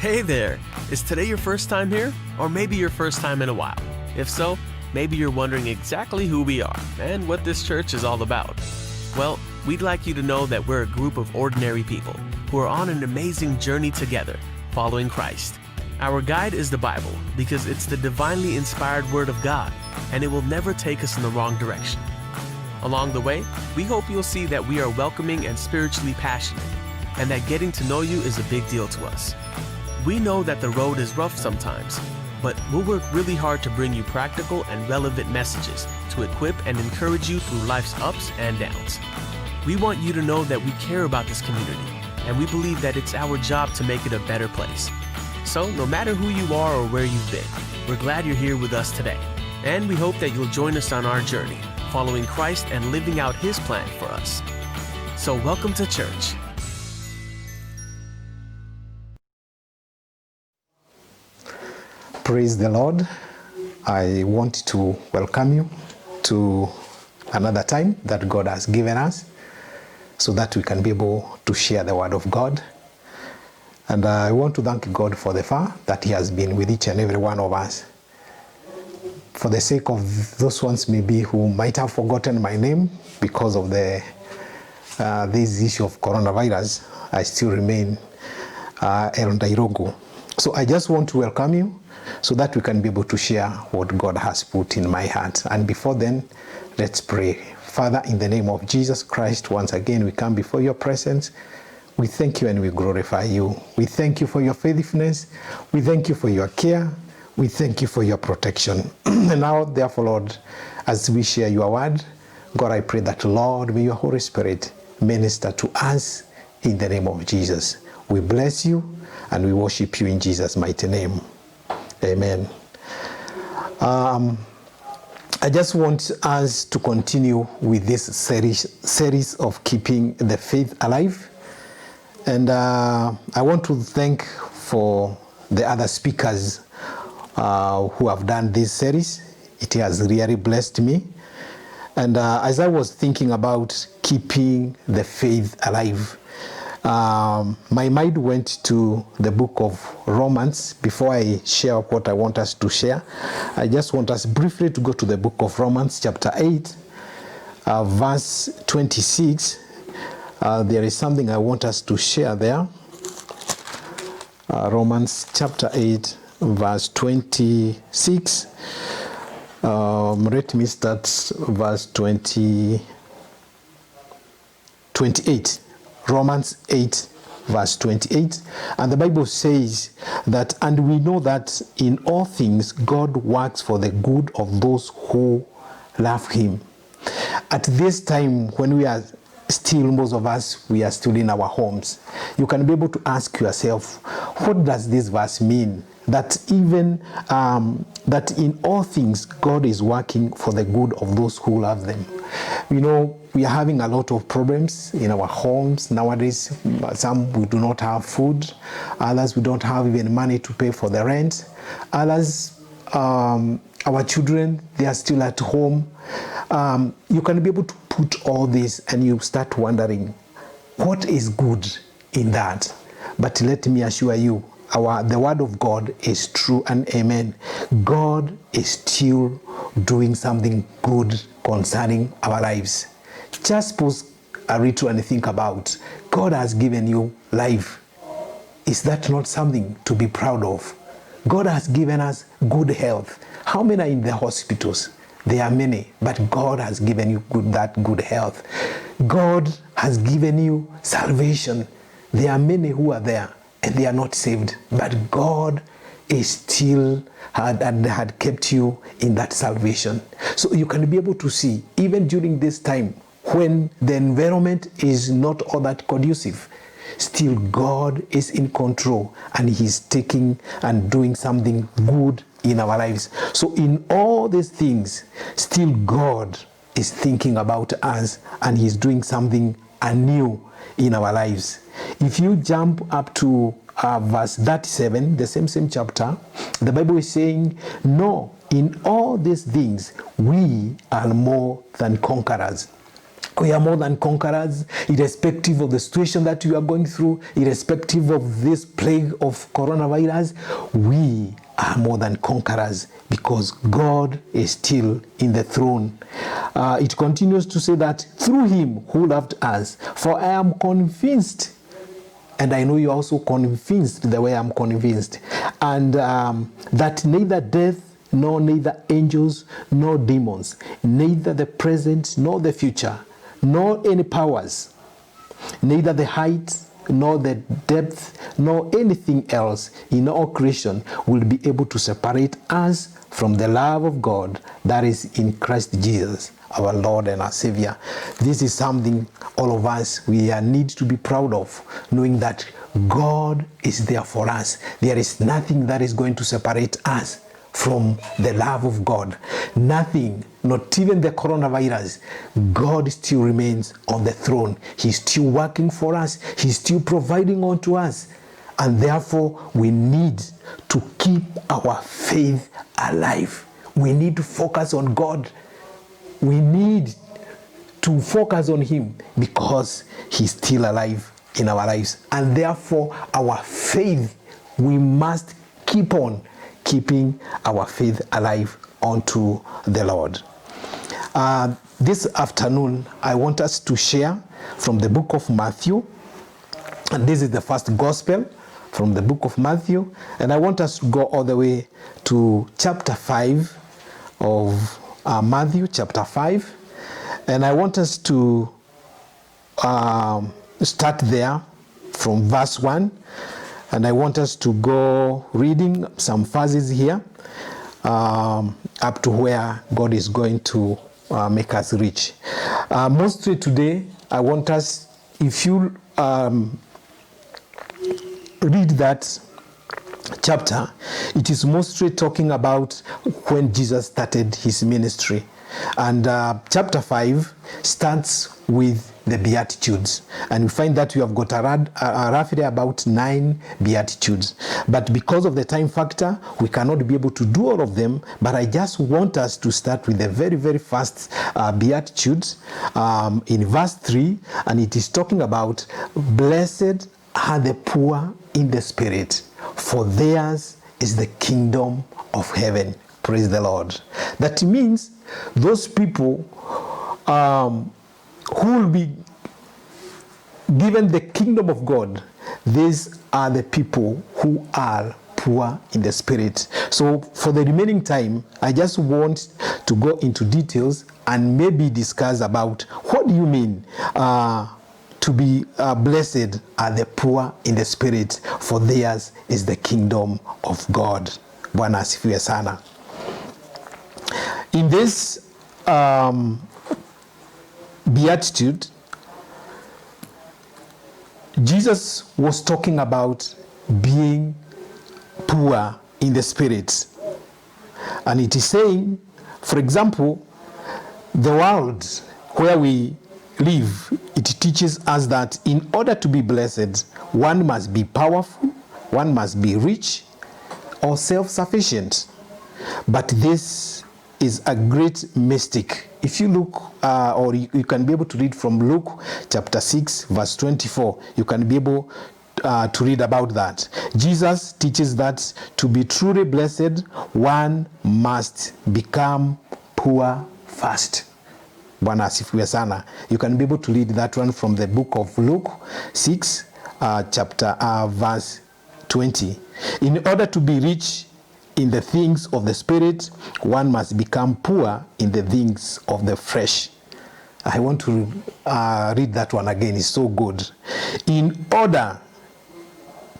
Hey there! Is today your first time here? Or maybe your first time in a while? If so, maybe you're wondering exactly who we are and what this church is all about. Well, we'd like you to know that we're a group of ordinary people who are on an amazing journey together, following Christ. Our guide is the Bible because it's the divinely inspired Word of God, and it will never take us in the wrong direction. Along the way, we hope you'll see that we are welcoming and spiritually passionate, and that getting to know you is a big deal to us. We know that the road is rough sometimes, but we'll work really hard to bring you practical and relevant messages to equip and encourage you through life's ups and downs. We want you to know that we care about this community, and we believe that it's our job to make it a better place. So no matter who you are or where you've been, we're glad you're here with us today, and we hope that you'll join us on our journey, following Christ and living out His plan for us. So welcome to church. Praise the Lord. I want to welcome you to another time that God has given us so that we can be able to share the Word of God. And I want to thank God for the fact that He has been with each and every one of us. For the sake of those ones maybe who might have forgotten my name because of this issue of coronavirus, I still remain Aaron Dairogo. So I just want to welcome you so that we can be able to share what God has put in my heart. And before then, let's pray. Father, in the name of Jesus Christ, once again, we come before your presence. We thank you and we glorify you. We thank you for your faithfulness. We thank you for your care. We thank you for your protection. And now, therefore, Lord, as we share your word, God, I pray that, Lord, may your Holy Spirit minister to us in the name of Jesus. We bless you and we worship you in Jesus' mighty name. Amen. I just want us to continue with this series of keeping the faith alive. And I want to thank for the other speakers who have done this series. It has really blessed me. And as I was thinking about keeping the faith alive, my mind went to the book of Romans. Before I share what I want us to share, I just want us briefly to go to the book of Romans chapter 8, verse 26. There is something I want us to share there. Romans chapter 8, verse 26. Let me start verse 28. Romans 8, verse 28. And the Bible says that, and we know that in all things God works for the good of those who love Him. At this time, when we are still, most of us, we are still in our homes, you can be able to ask yourself, what does this verse mean? That even that in all things God is working for the good of those who love them. You know, we are having a lot of problems in our homes nowadays. Some we do not have food, others we don't have even money to pay for the rent, others our children, they are still at home. You can be able to put all this and you start wondering, what is good in that? But let me assure you, the word of God is true and amen. God is still doing something good concerning our lives. Just pause a little and think about, God has given you life. Is that not something to be proud of? God has given us good health. How many are in the hospitals? There are many, but God has given you that good health. God has given you salvation. There are many who are there and they are not saved, but God is still had kept you in that salvation. So you can be able to see, even during this time when the environment is not all that conducive, still God is in control and He's taking and doing something good in our lives. So in all these things, still God is thinking about us and He's doing something anew in our lives. If you jump up to verse 37, the same chapter, the Bible is saying, no, in all these things, we are more than conquerors We are more than conquerors, irrespective of the situation that we are going through, irrespective of this plague of coronavirus. We are more than conquerors because God is still in the throne. It continues to say that through him who loved us, for I am convinced, and I know you are also convinced the way I'm convinced, and that neither death, nor neither angels, nor demons, neither the present, nor the future, nor any powers, neither the height, nor the depth, nor anything else in all creation will be able to separate us from the love of God that is in Christ Jesus, our Lord and our Savior. This is something all of us, we need to be proud of, knowing that God is there for us. There is nothing that is going to separate us from the love of God. Nothing, not even the coronavirus. God still remains on the throne. He's still working for us. He's still providing unto us. And therefore, we need to keep our faith alive. We need to focus on God. We need to focus on him because he's still alive in our lives. And therefore, our faith, we must keep on keeping our faith alive unto the Lord. This afternoon, I want us to share from the book of Matthew. And this is the first gospel from the book of Matthew. And I want us to go all the way to chapter 5 of Matthew, chapter 5. And I want us to start there from verse 1. And I want us to go reading some verses here up to where God is going to make us reach. Mostly today, I want us, if you read that chapter, it is mostly talking about when Jesus started his ministry. And chapter 5 starts with the Beatitudes. And we find that we have got roughly about 9 Beatitudes. But because of the time factor, we cannot be able to do all of them. But I just want us to start with the very, very first Beatitudes in verse 3. And it is talking about, blessed are the poor in the spirit, for theirs is the kingdom of heaven. Praise the Lord. That means those people who will be given the kingdom of God, these are the people who are poor in the spirit. So for the remaining time, I just want to go into details and maybe discuss about what do you mean to be blessed are the poor in the spirit, for theirs is the kingdom of God. Bwana asifiwe sana. In this Beatitude, Jesus was talking about being poor in the spirit. And it is saying, for example, the world where we live, it teaches us that in order to be blessed, one must be powerful, one must be rich, or self-sufficient. But this is a great mistake. If you look, or you can be able to read from Luke chapter 6, verse 24, you can be able to read about that. Jesus teaches that to be truly blessed, one must become poor first. Bwana asifiwe sana. You can be able to read that one from the book of Luke 6, verse 20. In order to be rich in the things of the spirit, one must become poor in the things of the flesh. I want to read that one again. It's so good. In order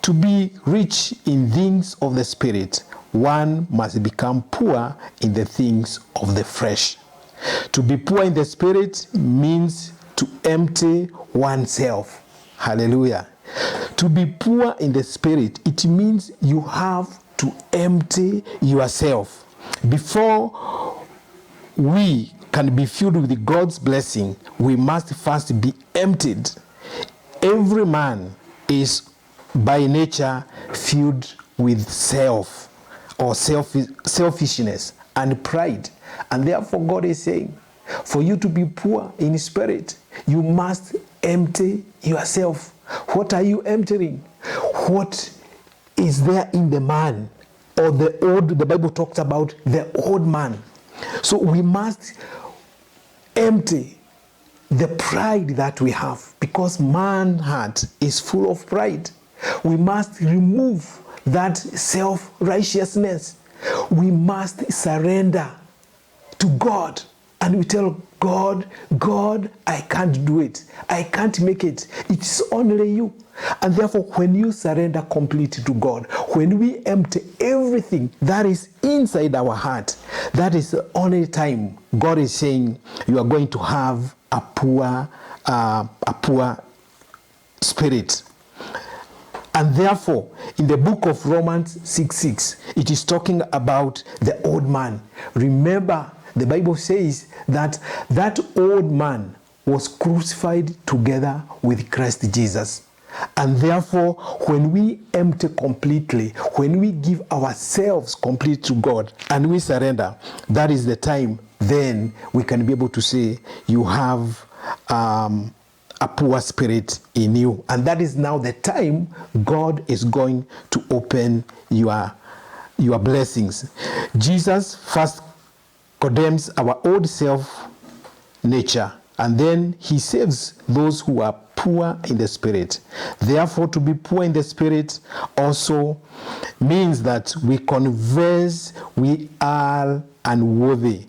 to be rich in things of the spirit, one must become poor in the things of the flesh. To be poor in the spirit means to empty oneself. Hallelujah. To be poor in the spirit, it means you have to empty yourself. Before we can be filled with God's blessing, we must first be emptied. Every man is by nature filled with self or selfishness and pride. And therefore God is saying For you to be poor in spirit, you must empty yourself. What are you emptying? What is there in the man? Or the Bible talks about the old man. So we must empty the pride that we have, because man's heart is full of pride. We must remove that self-righteousness. We must surrender to God, and we tell God, God, I can't do it. I can't make it. It's only you. And therefore, when you surrender completely to God, when we empty everything that is inside our heart, that is the only time God is saying you are going to have a poor spirit. And therefore, in the book of Romans 6:6, it is talking about the old man. Remember, the Bible says that that old man was crucified together with Christ Jesus. And therefore, when we empty completely, when we give ourselves completely to God and we surrender, that is the time then we can be able to say you have a poor spirit in you. And that is now the time God is going to open your blessings. Jesus first condemns our old self nature, and then he saves those who are poor in the spirit. Therefore, to be poor in the spirit also means that we confess we are unworthy.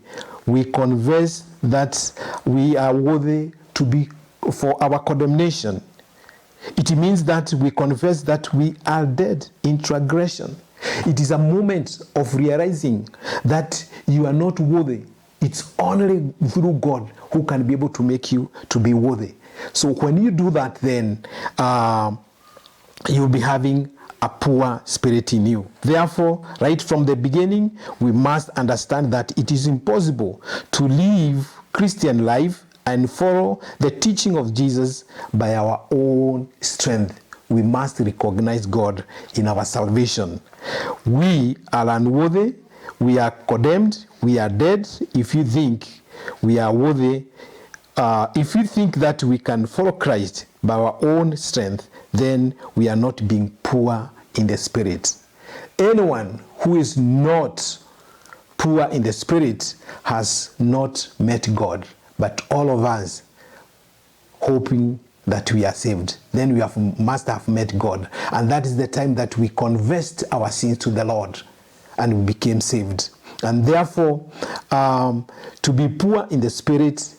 We confess that we are worthy to be for our condemnation. It means that we confess that we are dead in transgression. It is a moment of realizing that you are not worthy. It's only through God who can be able to make you to be worthy. So when you do that, then you'll be having a poor spirit in you. Therefore, right from the beginning, we must understand that it is impossible to live Christian life and follow the teaching of Jesus by our own strength. We must recognize God in our salvation. We are unworthy, we are condemned, we are dead. If you think we are worthy, if you think that we can follow Christ by our own strength, then we are not being poor in the spirit. Anyone who is not poor in the spirit has not met God. But all of us hoping that we are saved, then we must have met God. And that is the time that we confessed our sins to the Lord and we became saved. And therefore, to be poor in the spirit,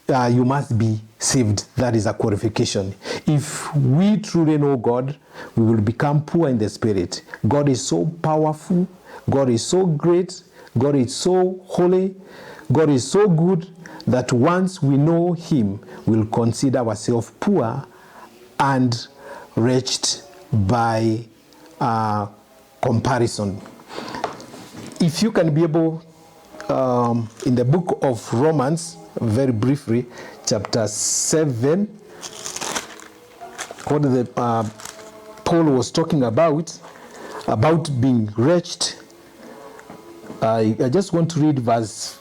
you must be saved. That is a qualification. If we truly know God, we will become poor in the spirit. God is so powerful. God is so great. God is so holy. God is so good that once we know him, we'll consider ourselves poor and wretched by comparison. If you can be able, in the book of Romans, very briefly, chapter 7, what Paul was talking about being wretched. I just want to read verse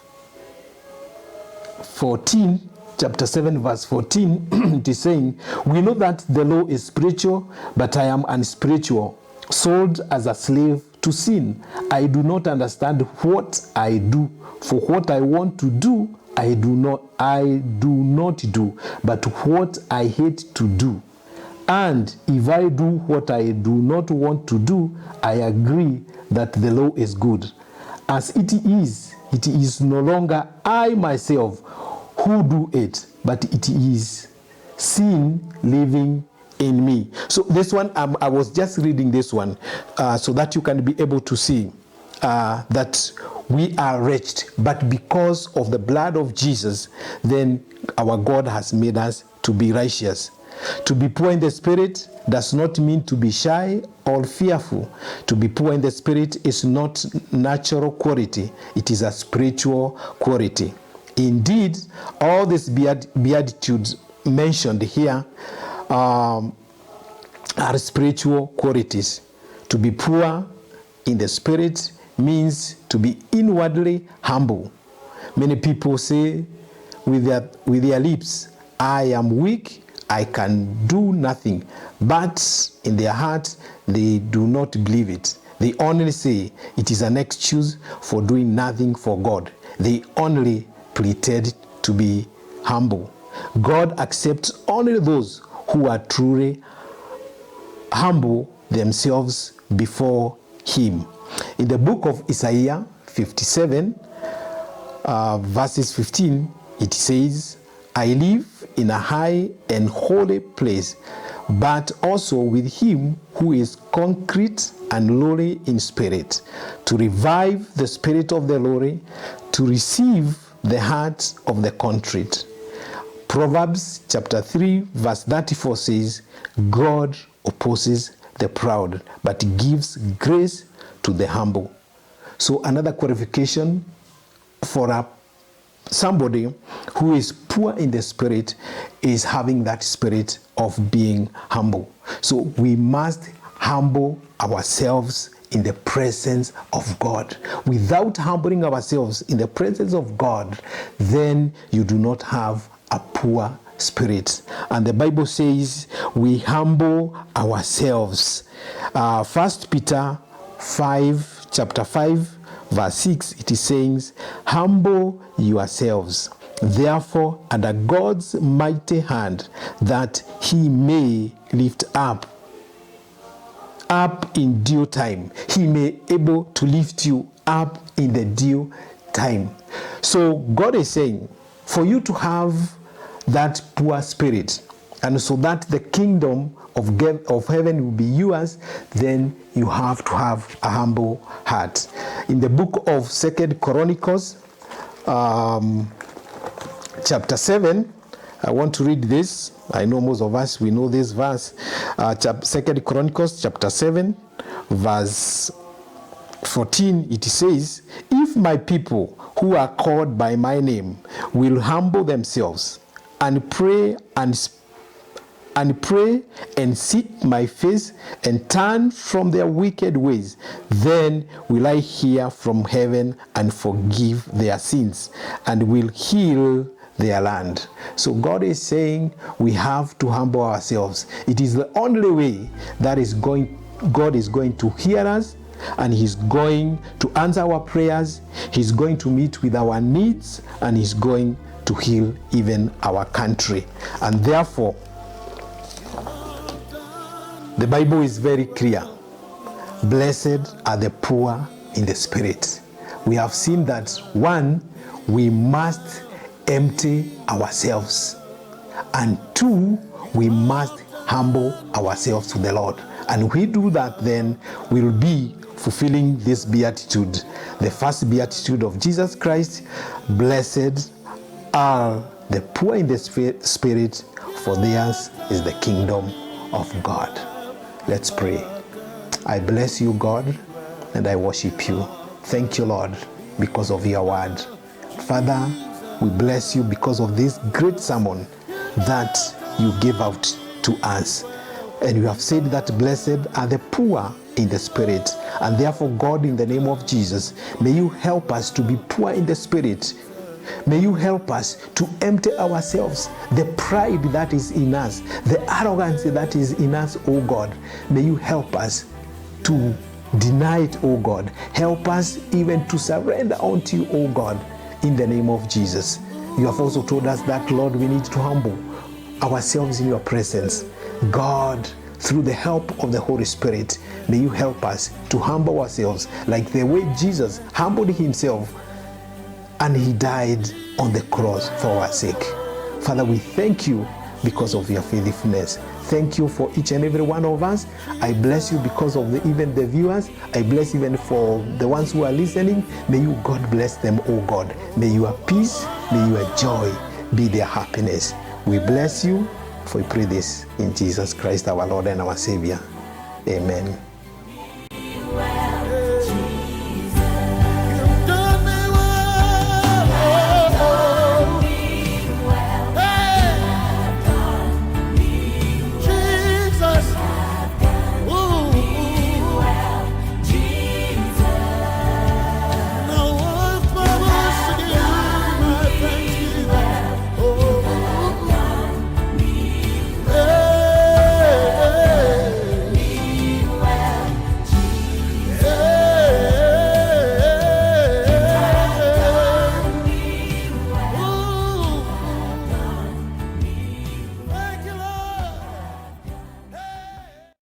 14, chapter 7, verse 14. It is saying, we know that the law is spiritual, but I am unspiritual, sold as a slave to sin. I do not understand what I do, for what I want to do, I do not do, but what I hate to do. And if I do what I do not want to do, I agree that the law is good. As it is no longer I myself who do it, but it is sin living in me. So this one, I was just reading this one so that you can be able to see that we are wretched, but because of the blood of Jesus, then our God has made us to be righteous. To be poor in the spirit does not mean to be shy or fearful. To be poor in the spirit is not natural quality, it is a spiritual quality. Indeed, all these beatitudes mentioned here are spiritual qualities. To be poor in the spirit means to be inwardly humble, Many people say with their lips, I am weak, I can do nothing. But in their heart, they do not believe it. They only say it is an excuse for doing nothing for God. They only pretend to be humble. God accepts only those who are truly humble themselves before Him. In the book of Isaiah 57, verses 15, it says, I live in a high and holy place, but also with him who is concrete and lowly in spirit, to revive the spirit of the lowly, to receive the heart of the contrite. Proverbs chapter 3 verse 34 says, God opposes the proud, but gives grace to the humble. So another qualification for somebody who is poor in the spirit is having that spirit of being humble. So we must humble ourselves in the presence of God. Without humbling ourselves in the presence of God, then you do not have a poor spirit. And the Bible says we humble ourselves. 1 Peter 5, chapter 5, verse 6, it is saying, humble yourselves, therefore, under God's mighty hand, that he may lift up in due time. He may able to lift you up in the due time. So God is saying, for you to have that poor spirit, and so that the kingdom of heaven will be yours, then you have to have a humble heart. In the book of 2 Chronicles, chapter 7, I want to read this. I know most of us, we know this verse. 2 Chronicles, chapter 7, verse 14, it says, if my people who are called by my name will humble themselves and pray and seek my face and turn from their wicked ways, then will I hear from heaven and forgive their sins and will heal their land. So God is saying we have to humble ourselves. It is the only way that God is going to hear us, and he's going to answer our prayers. He's going to meet with our needs, and he's going to heal even our country. And therefore, the Bible is very clear. Blessed are the poor in the spirit. We have seen that, one, we must empty ourselves, and two, we must humble ourselves to the Lord. And if we do that, then we'll be fulfilling this beatitude, the first beatitude of Jesus Christ. Blessed are the poor in the spirit, for theirs is the kingdom of God. Let's pray. I bless you, God, and I worship you. Thank you, Lord, because of your word. Father, we bless you because of this great sermon that you gave out to us. And you have said that blessed are the poor in the spirit. And therefore, God, in the name of Jesus, may you help us to be poor in the spirit. May you help us to empty ourselves, the pride that is in us, the arrogance that is in us, oh God. May you help us to deny it, oh God. Help us even to surrender unto you, oh God, in the name of Jesus. You have also told us that, Lord, we need to humble ourselves in your presence. God, through the help of the Holy Spirit, may you help us to humble ourselves like the way Jesus humbled himself and he died on the cross for our sake. Father, we thank you because of your faithfulness. Thank you for each and every one of us. I bless you because of even the viewers. I bless even for the ones who are listening. May you, God, bless them, oh God. May your peace, may your joy be their happiness. We bless you, for we pray this in Jesus Christ, our Lord and our Savior. Amen.